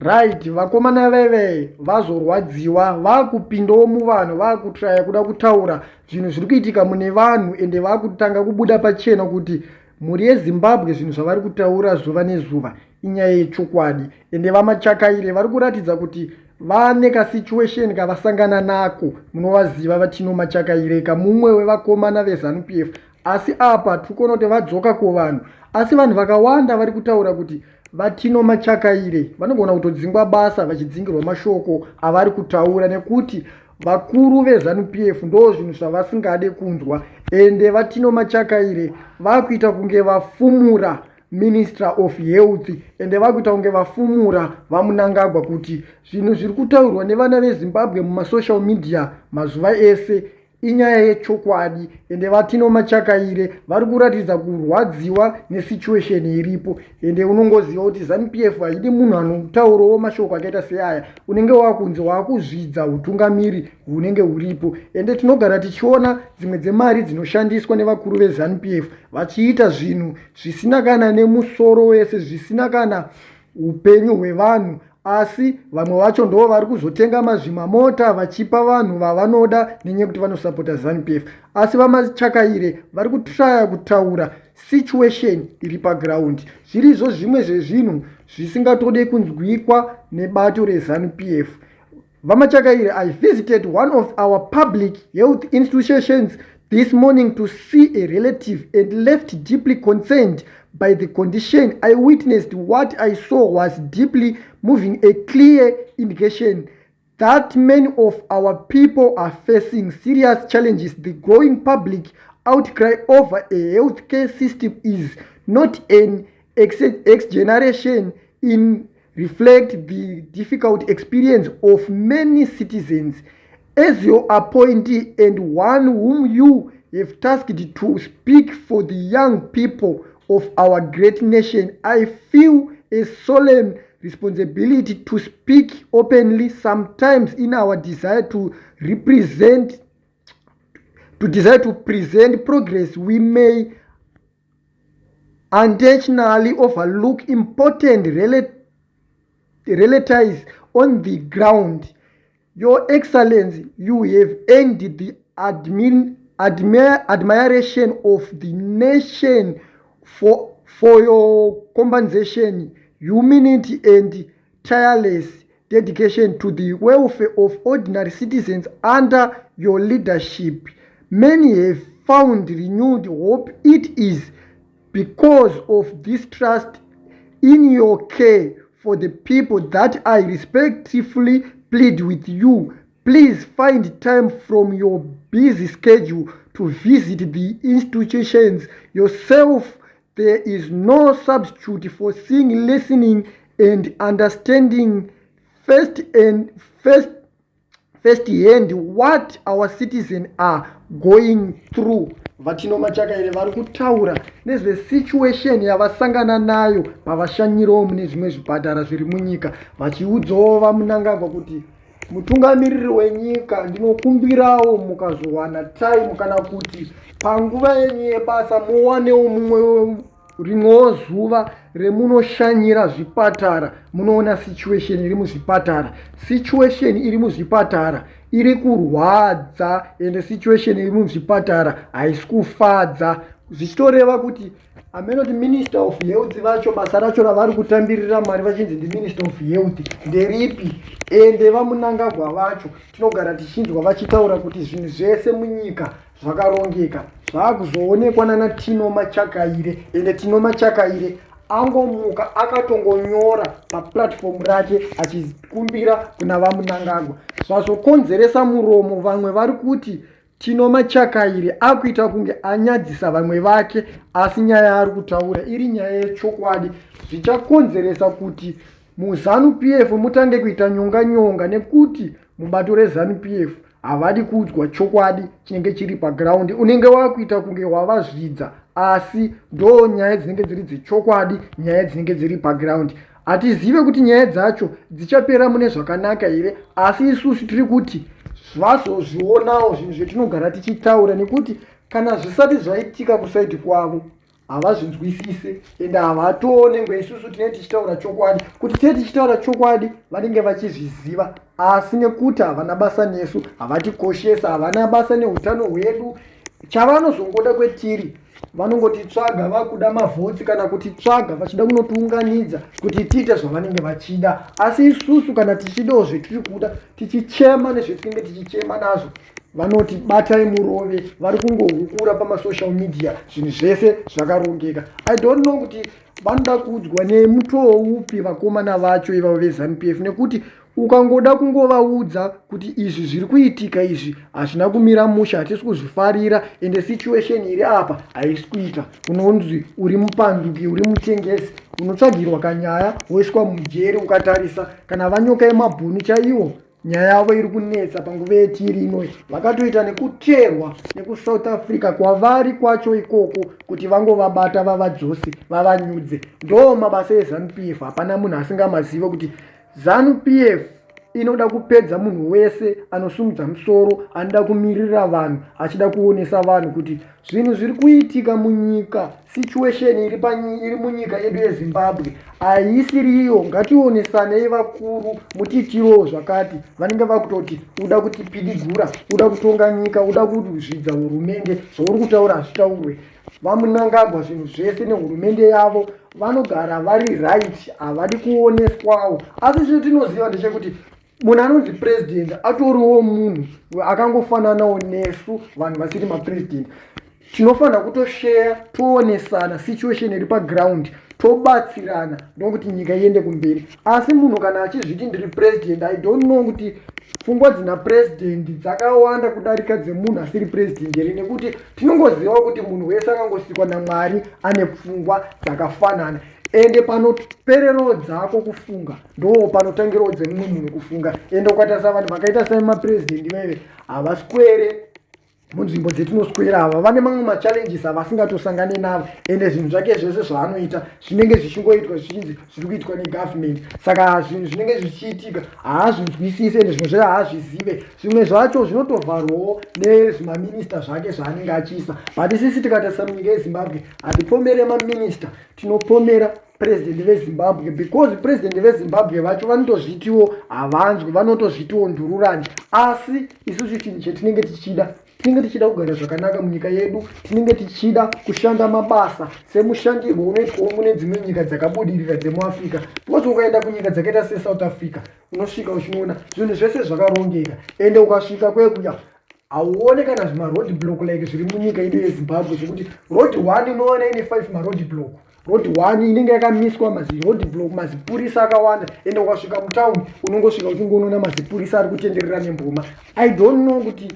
right, vakomana veve vazorwadziwa vakupindawo muvanhu vakutraya kuda kutaura zvinhu zviri kuitika mune vanhu ende vakutanga kubuda pachena kuti mhuri yezimbabwe zvinhu zvavari kutaura zuva nezuva inyaya yechokwadi ende vamachakaire vari kuratidza kuti vane kasituation kavasangana nako munovaziva vatino machakaire kamumwe wevakomana veZANU PF asi apa tiri kuona kuti vadzoka kuvanhu asi vanhu vakawanda vari kutaura kuti vatino machakaire vanogona kutodzingwa basa vachidzingirwa mashoko avari kutaura nekuti vakuru veZANU PF ndo zvinhu zvavasingade kunzwa ende vatino machakaire vakuita kunge vafumura Minister of Health ende vakuita kunge vafumura vaMunangagwa kuti zvinhu zviri kutaurwa nevana veZimbabwe mumasocial media mazuva ese inyaya yechokwadi ende vatino machakaire vari kuratidza kurwadziwa nesituation iripo ende unongoziva kuti ZANU PF haidi munhu anotaurawo mashoko akaita seaya unenge wakunzi wakuzvidza utungamiri hunenge huripo ende tinogara tichiona dzimwe dzemari dzinoshandiswa nevakuru veZANU PF vachiita zvinhu zvisina kana nemusoro wese zvisina kana upenyu hwevanhu asi vamwe vacho ndo vari kuzotenga mazvimamota vachipa vanhu vavanoda nenyaya kuti vanosapota ZANU PF asi vamachakaire vari kutraya kutaura situation iri paground zvirizvo zvimwe zvezvinhu zvisingatode kunzwikwa nebato reZANU PF. Vamachakaire, I visited one of our public health institutions this morning to see a relative and left deeply concerned by the condition. I witnessed what I saw was deeply moving, a clear indication that many of our people are facing serious challenges. The growing public outcry over a healthcare system is not an exaggeration in reflect the difficult experience of many citizens. As your appointee and one whom you have tasked to speak for the young people of our great nation, I feel a solemn responsibility to speak openly. Sometimes in our desire to present progress, we may unintentionally overlook important realities on the ground. Your Excellency, you have earned the admiration of the nation for your compensation, humanity and tireless dedication to the welfare of ordinary citizens under your leadership. Many have found renewed hope. It is because of this trust in your care for the people that I respectfully plead with you. Please find time from your busy schedule to visit the institutions yourself. There is no substitute for seeing, listening, and understanding firsthand what our citizens are going through. Vatino machakaire vari kutaura nezve situation yavasangana nayo pavashanyirawo mune zvimwe zvipatara zviri munyika vachiudzawo vaMunangagwa kuti mutungamiriri wenyika ndinokumbirawo mukazowana time kana kuti panguva yenyu yebasa muwanewo rimwewo zuva remunoshanyira zvipatara munoona situation iri muzvipatara. Situation iri muzvipatara iri kurwadza ende situation iri muzvipatara haisi kufadza, zvichitoreva kuti amenoti Minister of Health vacho basa racho ravari kutambirira mari vachinzi ndi Minister of Health nderipi ende vaMunangagwa vacho tinogara tichinzwa vachitaura kuti zvinhu zvese munyika zvakarongeka. Zvakuzoonekwa nana Tino Machakaire ende Tino Machakaire angomuka akatongonyora paplatform rake achikumbira kuna vaMunangagwa. Zvazokonzeresa muromo, vamwe vari kuti Tino Machakaire akuita kunge anyadzisa vamwe vake asi nyaya ari kutaura iri nyaya yechokwadi. Zvichakonzeresa kuti muZANU PF mutange kuita nyonga nekuti mubato reZANU PF havadi kuudzwa chokwadi chinenge chiri paground. Unenge wakuita kunge wavazvidza asi ndo nyaya dzinenge dziri dzechokwadi, nyaya dzinenge dziri paground. Hatizive kuti nyaya dzacho dzichapera mune zvakanaka here, asi isusu tiri kuti vazozvionawo zvinhu zvetinogara tichitaura nekuti kana zvisati zvaitika kusaiti kwavo havazvinzwisise ende havatone ngwe isusu tinenge tichitaura chokwadi. Kuti tinenge tichitaura chokwadi vanenge vachizviziva, asi nekuti havana basa nesu, havatikoshesa, havana basa neutano hwedu, chavanozongoda kwetiri vanongotitsvaga vakuda mavhotsi kana kutitsvaga vachida kunotiunganidza kuti tiite zvavanenge vachida. Asi isusu kana tichidawo zvetiri kuda tichichema nezvetinenge tichichema nazvo, vanoti batai murove, vari kungohukura pamasocial media, zvinhu zvese zvakarongeka. I don't know kuti vanoda kuudzwa nemutoo upi vakomana vacho ivavo veZANU-PF, nekuti ukangoda kungovaudza kuti izvi zviri kuitika izvi hazvina kumira musha, hatisi kuzvifarira, ende situation iri apa haisi kuita, unonzi uri mupanduki, uri mutengesi, unotsvagirwa kanyaya woiswa mujeri. Ukatarisa kana vanyoka yemabhunu chaiwo nyaya yavo iri kunetsa panguva yetiri inoi, vakatoita nekucherwa nekuSouth Africa kwavari kwacho ikoko kuti vangovabata vavadzose vavanyudze. Ndo mabasa eZANU-PF, hapana munhu asingamaziva kuti ZANU-PF inoda kupedza munhu wese anosumudza musoro, anoda kumirira vanhu, achida kuonesa vanhu kuti zvinhu zviri kuitika munyika, situation iri munyika yedu yeZimbabwe haisiriyo. Ngationesanei vakuru, mutitirowo zvakati. Vanenge vakutoti uda kutipidigura, uda kutonga nyika, uda kuzvidza hurumende, zvauri kutaura hazvitaurwe. Vamunangagwa zvinhu zvese nehurumende yavo, vanogara vari right, havadi kuoneswawo. Asi zvetinoziva ndechekuti munhu anonzi president atoriwo munhu akangofananawo nesu vanhu vasiri mapresident. Tinofanira kutosheya, toonesana situation iri paground, tobatsirana ndokuti nyika iende kumberi. Asi munhu kana achizviti ndiri president, I don't know kuti pfungwa dzina president dzakawanda kudarika dzemunhu asiri president here, nekuti tinongoziva kuti munhu wese akangosikwa naMwari ane pfungwa dzakafanana, ende panopererawo dzako kufunga ndo panotangirawo dzemumwe munhu kufunga. Ende ukatarisa vanhu vakaita semapresident veve havaswere munzvimbo dzetinoswera, ava vane mamwe machallenges avasingatosangane navo, ende zvinhu zvake zvese zvaanoita zvinenge zvichingoitwa zvichinzi zviri kuitwa negovernment. Saka zvinhu zvinenge zvichiitika haazvinzwisise, ende zvimwe zvacho haazvizive. Zvimwe zvacho zvinotovharwawo nezvimaminista zvake zvaanenge achiisa. But sisi tikatarisa munyika yeZimbabwe hatipomere maminista, tinopomera president veZimbabwe, because president veZimbabwe vacho vanotozvitiwo havanzwi, vanotozvitiwo ndururani. Asi isusu chinhu chetinenge tichida, tinenge tichida kugara zvakanaka munyika yedu, tinenge tichida kushanda mabasa semushandirwo unoitwawo mune dzimwe nyika dzakabudirira dzemuAfrica. Because ukaenda kunyika dzakaita seSouth Africa unosvika uchinoona zvinhu zvese zvakarongeka, ende ukasvika kwekuya hauone kana zvimaroad block like zviri munyika yedu yeZimbabwe, zvekuti road 1 unoona ine 5 maroad block. Road 1 inenge yakamiswa maziroad block, mazipurisa akawanda, ende ukasvika mutaundi unongosvika uchingoona mazipurisa ari kutenderera nemboma. I don't know kuti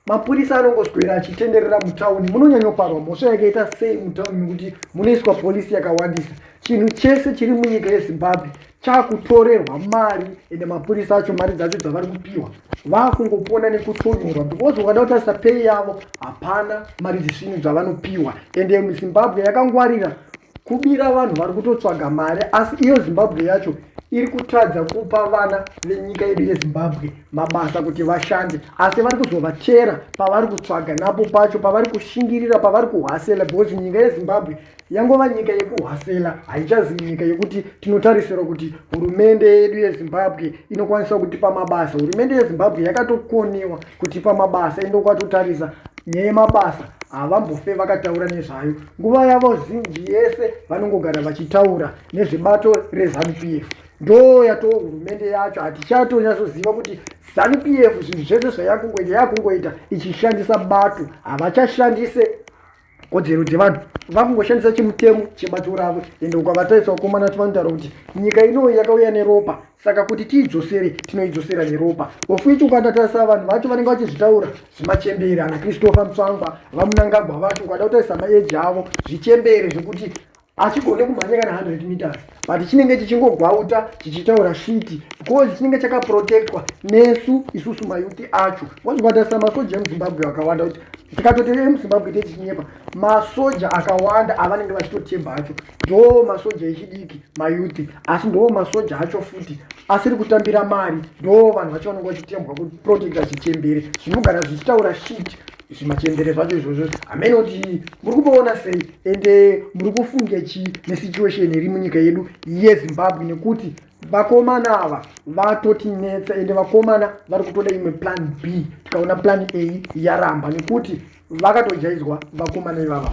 mapurisa anongoswera achitenderera mutaundi munonyanyoparwa mhosva yakaita sei mutaundi, nekuti munoiswa polisi yakawandisa. Chinhu chese chiri munyika yeZimbabwe chakutorerwa mari, ende mapurisa acho mari dzacho dzavari kupiwa vakungopona nekutonyorwa, because ukada kutarisa pei yavo hapana mari dzezvinhu dzavanopiwa. Ende muZimbabwe yakangwarira kubira vanhu vari kutotsvaga mari, asi iyo Zimbabwe yacho iri kutadza kupa vana venyika yedu yeZimbabwe mabasa kuti vashande, asi vari kuzovatera pavari kutsvaga napo pacho, pavari kushingirira, pavari kuhasela, because nyika yeZimbabwe yangova nyika yekuhasela, haichazivi nyika yekuti tinotarisira kuti hurumende yedu yeZimbabwe inokwanisa kutipa mabasa. Hurumende yeZimbabwe yakatokonewa kutipa mabasa, ende ukatotarisa nyaya yemabasa havambofe vakataura nezvayo. Nguva yavo zhinji yese vanongogara vachitaura nezvebato reZANU-PF. Ndo yatoo hurumende yacho, hatichatonyasoziva kuti ZANU-PF zvinhu zvese zvayakungoita ichishandisa bato, havachashandise kodzero dzevanhu, vakungoshandisa chimutemo chebato ravo. Ende ukavatarisa vakomana vacho vanotaura kuti nyika inoyi yakauya neropa, saka kuti tiidzosere tinoidzosera neropa. Ofuichi ukatatarisa vanhu vacho vanenge vachizvitaura zvimachembere, ana Christopher Mutsvangwa, vamunangagwa vacho, ukada kutarisa maeji avo zvichembere zvekuti achigone kumhanya kana 100 meters, but chinenge chichingogwauta chichitaura shiti, because chinenge chakaprotectwa nesu isusu mayuti acho. Wazvibatarisa masoja emuZimbabwe akawanda, kuti tikatoti emuZimbabwe techinyepa masoja akawanda avanenge vachitotemba acho ndo masoja echidiki mayuti, asi ndo masoja acho futi asiri kutambira mari, ndo vanhu vacho vanenge vachitembwa kuprotecta chichembere zvinogara zvichitaura shiti. zvimachembere zvacho izvozvo amene kuti muri kupaona sei ende muri kufunge chi nesituation iri munyika yedu yezimbabwe nekuti vakomana ava vatotinetsa ende vakomana vari kutoda imwe plan B tikaona plan A yaramba nekuti vakatojaizwa vakomana ivava.